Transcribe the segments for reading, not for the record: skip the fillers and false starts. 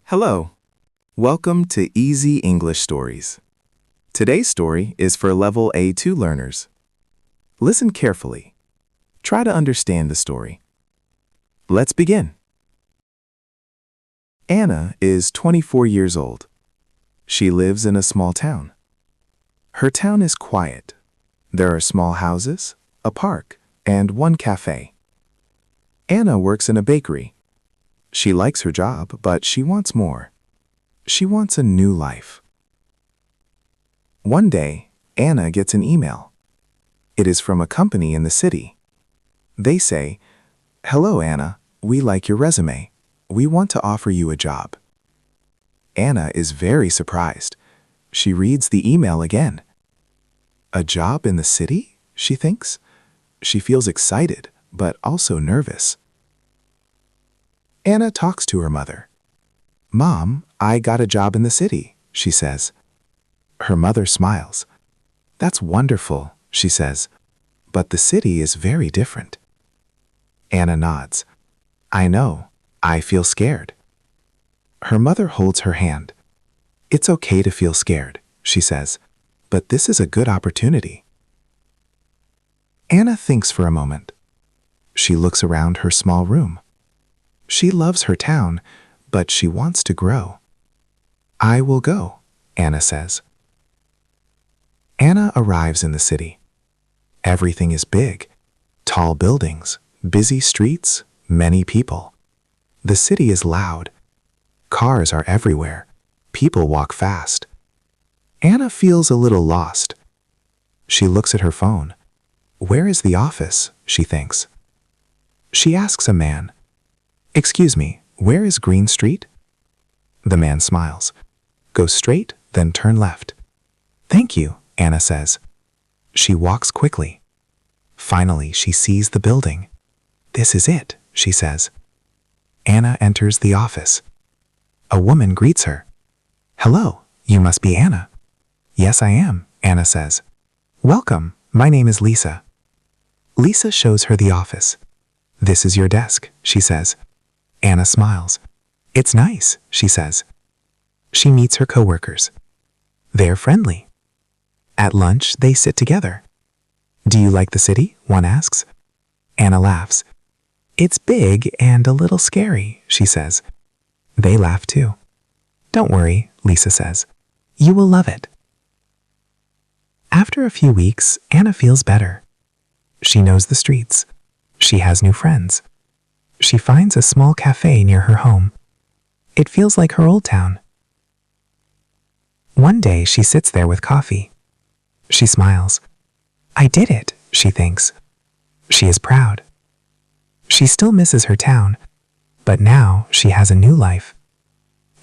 Hello. Welcome to Easy English Stories. Today's story is for Level A2 learners. Listen carefully. Try to understand the story. Let's begin. Anna is 24 years old. She lives in a small town. Her town is quiet. There are small houses, a park, and one cafe. Anna works in a bakery. She likes her job, but she wants more. She wants a new life. One day, Anna gets an email. It is from a company in the city. They say, "Hello, Anna. We like your resume. We want to offer you a job." Anna is very surprised. She reads the email again. A job in the city? She thinks. She feels excited, but also nervous. Anna talks to her mother. "Mom, I got a job in the city," she says. Her mother smiles. "That's wonderful," she says, "but the city is very different." Anna nods. "I know. I feel scared." Her mother holds her hand. "It's okay to feel scared," she says, "but this is a good opportunity." Anna thinks for a moment. She looks around her small room. She loves her town, but she wants to grow. "I will go," Anna says. Anna arrives in the city. Everything is big. Tall buildings, busy streets, many people. The city is loud. Cars are everywhere. People walk fast. Anna feels a little lost. She looks at her phone. Where is the office? She thinks. She asks a man, "Excuse me, where is Green Street?" The man smiles. "Go straight, then turn left." "Thank you," Anna says. She walks quickly. Finally, she sees the building. "This is it," she says. Anna enters the office. A woman greets her. "Hello, you must be Anna." "Yes, I am," Anna says. "Welcome, my name is Lisa." Lisa shows her the office. "This is your desk," she says. Anna smiles. "It's nice," she says. She meets her coworkers. They're friendly. At lunch, they sit together. "Do you like the city?" one asks. Anna laughs. "It's big and a little scary," she says. They laugh too. "Don't worry," Lisa says. "You will love it." After a few weeks, Anna feels better. She knows the streets. She has new friends. She finds a small cafe near her home. It feels like her old town. One day she sits there with coffee. She smiles. "I did it," she thinks. She is proud. She still misses her town, but now she has a new life.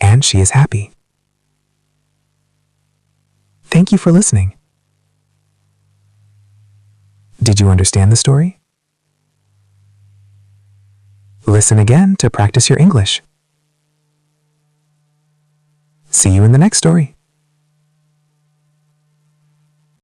And she is happy. Thank you for listening. Did you understand the story? Listen again to practice your English. See you in the next story.